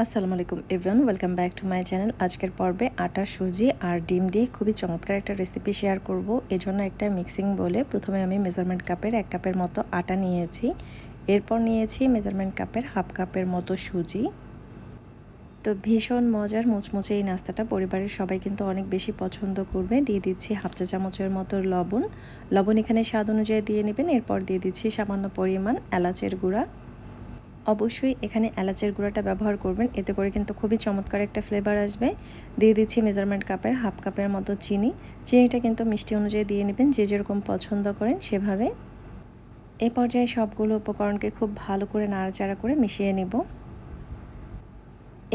আসসালামু আলাইকুম everyone, welcome back to my channel. আজকের পর্বে আটা, সুজি আর ডিম দিয়ে খুবই চমৎকার একটা রেসিপি শেয়ার করব। এজন্য একটা মিক্সিং বলে প্রথমে আমি মেজারমেন্ট কাপের 1 কাপের মতো আটা নিয়েছি। এরপর নিয়েছি মেজারমেন্ট কাপের 1/2 কাপের মতো সুজি। তো ভীষণ মজার মুচমুচে এই নাস্তাটা পরিবারের সবাই কিন্তু অনেক বেশি পছন্দ করবে। দিয়ে দিচ্ছি 1/2 চা চামচের মতো লবণ এখানে স্বাদ অনুযায়ী দিয়ে নেবেন। এরপর দিয়ে দিচ্ছি সামান্য পরিমাণ এলাচের গুঁড়া। অবশ্যই এখানে এলাচের গুঁড়াটা ব্যবহার করবেন, এতে করে কিন্তু খুবই চমৎকার একটা ফ্লেভার আসবে। দিয়ে দিচ্ছি মেজারমেন্ট কাপের 1/2 কাপের মতো চিনিটা কিন্তু মিষ্টি অনুযায়ী দিয়ে নেবেন, যে যেরকম পছন্দ করেন সেভাবে। এই পর্যায়ে সবগুলো উপকরণকে খুব ভালো করে নাড়াচাড়া করে মিশিয়ে নেব।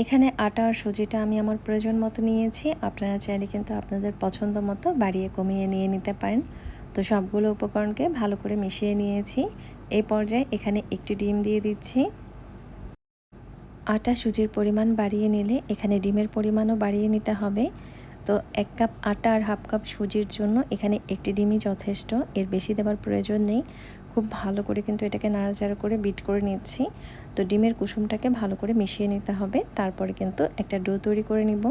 এখানে আটা আর সুজিটা আমি আমার প্রয়োজন মতো নিয়েছি, আপনারা চাইলে কিন্তু আপনাদের পছন্দ মতো বাড়িয়ে কমিয়ে নিয়ে নিতে পারেন। তো সবগুলো উপকরণকে ভালো করে মিশিয়ে নিয়েছি। এই পর্যায়ে এখানে একটি ডিম দিয়ে দিচ্ছি। আটা সুজির পরিমাণ বাড়িয়ে নিলে এখানে ডিমের পরিমাণও বাড়িয়ে নিতে হবে। তো 1 কাপ আটা আর 1/2 কাপ সুজির জন্য এখানে একটি ডিমই যথেষ্ট, এর বেশি দেওয়ার প্রয়োজন নেই। খুব ভালো করে কিন্তু এটাকে নাড়াচাড়া করে বিট করে নিচ্ছি। তো ডিমের কুসুমটাকে ভালো করে মিশিয়ে নিতে হবে, তারপরে কিন্তু একটা ডো তৈরি করে নিব।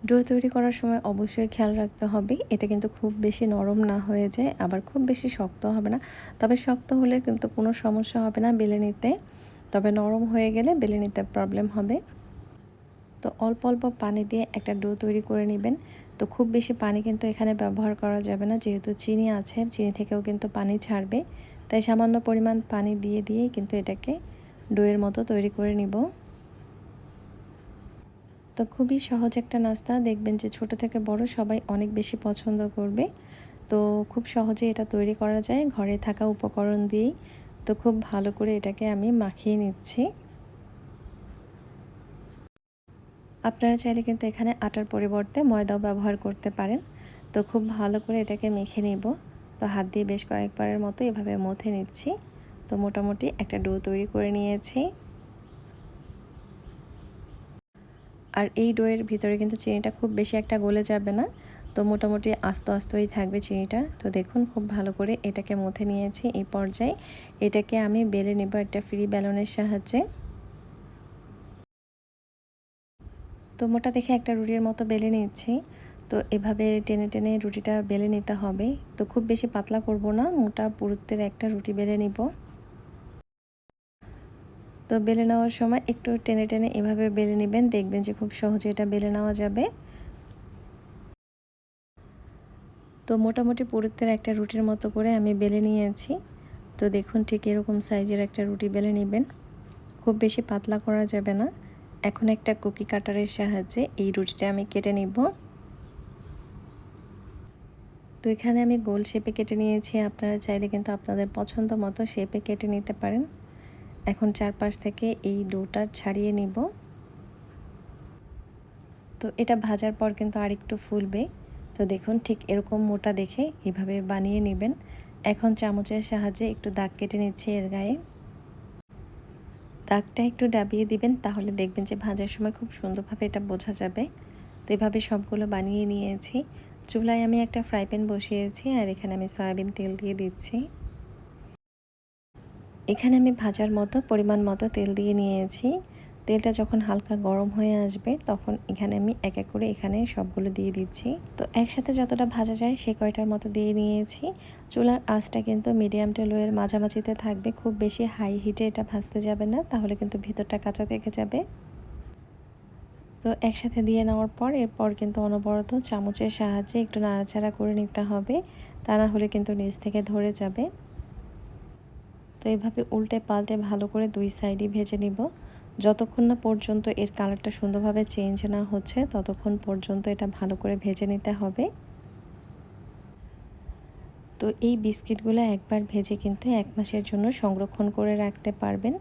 ডো তৈরি করার সময় অবশ্যই খেয়াল রাখতে হবে এটা কিন্তু খুব বেশি নরম না হয়ে যায়, আবার খুব বেশি শক্ত হবে না। তবে শক্ত হলে কিন্তু কোনো সমস্যা হবে না বেলে নিতে, তবে নরম হয়ে গেলে বেলে নিতে প্রবলেম হবে। তো অল্প অল্প পানি দিয়ে একটা ডো তৈরি করে নেবেন। তো খুব বেশি পানি কিন্তু এখানে ব্যবহার করা যাবে না, যেহেতু চিনি আছে, চিনি থেকেও কিন্তু পানি ছাড়বে। তাই সামান্য পরিমাণ পানি দিয়েই কিন্তু এটাকে ডোয়ের মতো তৈরি করে নিব। তো খুবই সহজ একটা নাস্তা, দেখবেন যে ছোট থেকে বড় সবাই অনেক বেশি পছন্দ করবে। তো খুব সহজে এটা তৈরি করা যায় ঘরে থাকা উপকরণ দিয়েই। তো খুব ভালো করে এটাকে আমি মাখিয়ে নিচ্ছি। আপনারা চাইলে কিন্তু এখানে আটার পরিবর্তে ময়দাও ব্যবহার করতে পারেন। তো খুব ভালো করে এটাকে মেখে নিব। তো হাত দিয়ে বেশ কয়েকবারের মতো এভাবে মথে নিচ্ছি। তো মোটামুটি একটা ডো তৈরি করে নিয়েছি। আর এই ডোয়ের ভিতরে কিন্তু চিনিটা খুব বেশি একটা গলে যাবে না, তো মোটামুটি আস্তই থাকবে চিনিটা। তো দেখুন খুব ভালো করে এটাকে মথে নিয়েছি। এই পর্যায়ে এটাকে আমি বেলে নেব একটা ফ্রি বেলনের সাহায্যে। তো মোটা দেখে একটা রুটির মতো বেলে নিচ্ছি। তো এভাবে টেনে টেনে রুটিটা বেলে নিতে হবে। তো খুব বেশি পাতলা করব না, মোটা পুরুত্বের একটা রুটি বেলে নিব। তো বেলে নেওয়ার সময় একটু টেনে টেনে এভাবে বেলে নেবেন, দেখবেন যে খুব সহজে এটা বেলে নেওয়া যাবে। তো মোটামুটি পুরুত্বের একটা রুটির মতো করে আমি বেলে নিয়েছি। তো দেখুন ঠিক এরকম সাইজের একটা রুটি বেলে নেবেন, খুব বেশি পাতলা করা যাবে না। এখন একটা কুকি কাটারের সাহায্যে এই রুটিটা আমি কেটে নিব। তো এখানে আমি গোল শেপে কেটে নিয়েছি, আপনারা চাইলে কিন্তু আপনাদের পছন্দ মতো শেপে কেটে নিতে পারেন। এখন চারপাশ থেকে এই ডোটা ছাড়িয়ে নিব। তো এটা ভাজার পর কিন্তু আরেকটু ফুলবে। তো দেখুন ঠিক এরকম মোটা দেখে এভাবে বানিয়ে নেবেন। এখন চামচের সাহায্যে একটু দাগ কেটে নিচ্ছি এর গায়ে। দাগটা একটু ডাবিয়ে দিবেন, তাহলে দেখবেন যে ভাজার সময় খুব সুন্দরভাবে এটা বোঝা যাবে। তো এভাবে সবগুলো বানিয়ে নিয়েছি। চুলায় আমি একটা ফ্রাই প্যান বসিয়েছি, আর এখানে আমি সয়াবিন তেল দিয়ে দিচ্ছি। এখানে আমি ভাজার মতো পরিমাণ মতো তেল দিয়ে নিয়েছি। তেলটা যখন হালকা গরম হয়ে আসবে তখন এখানে আমি এক এক করে এখানে সবগুলো দিয়ে দিচ্ছি। তো একসাথে যতটা ভাজা যায় সেই কয়টার মতো দিয়ে নিয়েছি। চুলার আঁচটা কিন্তু মিডিয়াম টু লোয়ের মাঝামাঝিতে থাকবে, খুব বেশি হাই হিটে এটা ভাজতে যাবে না, তাহলে কিন্তু ভিতরটা কাঁচা থেকে যাবে। তো একসাথে দিয়ে নেওয়ার পর এরপর কিন্তু অনবরত চামচের সাহায্যে একটু নাড়াচাড়া করে নিতে হবে, তা না হলে কিন্তু নিচ থেকে ধরে যাবে। তো এইভাবে উল্টে পাল্টে ভালো করে দুই সাইডই ভেজে নিব। যতক্ষণ না পর্যন্ত এর কালারটা সুন্দরভাবে চেঞ্জ না হচ্ছে ততক্ষণ পর্যন্ত এটা ভালো করে ভেজে নিতে হবে। তো এই বিস্কিটগুলো একবার ভেজে কিন্তু 1 মাসের জন্য সংরক্ষণ করে রাখতে পারবেন।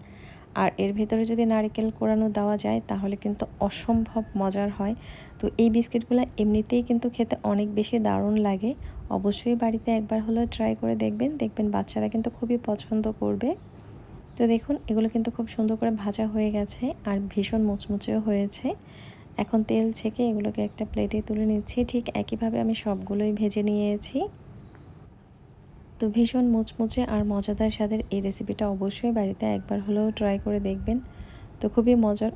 আর এর ভেতরে যদি নারকেল কোরানো দেওয়া যায় তাহলে কিন্তু অসম্ভব মজার হয়। তো এই বিস্কিটগুলো এমনিতেই কিন্তু খেতে অনেক বেশি দারুণ লাগে। অবশ্যই বাড়িতে একবার হলেও ট্রাই করে দেখবেন, দেখবেন বাচ্চারা কিন্তু খুবই পছন্দ করবে। তো দেখুন এগুলো কিন্তু খুব সুন্দর করে ভাজা হয়ে গেছে আর ভীষণ মুচমুচেও হয়েছে। এখন তেল ছেঁকে এগুলোকে একটা প্লেটে তুলে নিচ্ছি। ঠিক একইভাবে আমি সবগুলোই ভেজে নিয়েছি। তো ভীষণ মুচমুচে আর মজাদার স্বাদের এই রেসিপিটা অবশ্যই বাড়িতে একবার হলেও ট্রাই করে দেখবেন। তো খুবই মজার,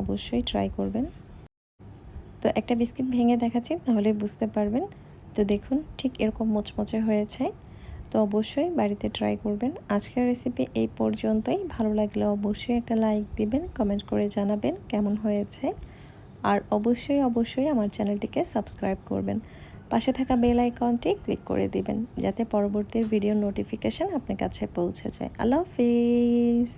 অবশ্যই ট্রাই করবেন। তো একটা বিস্কিট ভেঙে দেখাচ্ছি, তাহলে বুঝতে পারবেন। তো দেখুন ঠিক এরকম মুচমুচে হয়েছে। তো অবশ্যই বাড়িতে ট্রাই করবেন। আজকের রেসিপি এই পর্যন্তই। ভালো লাগলে অবশ্যই একটা লাইক দিবেন, কমেন্ট করে জানাবেন কেমন হয়েছে। আর অবশ্যই আমার চ্যানেলটিকে সাবস্ক্রাইব করবেন। পাশে থাকা বেল আইকনটি ক্লিক করে দিবেন, যাতে পরবর্তী ভিডিওর নোটিফিকেশান আপনার কাছে পৌঁছে যায়। আল্লাহ হাফিজ।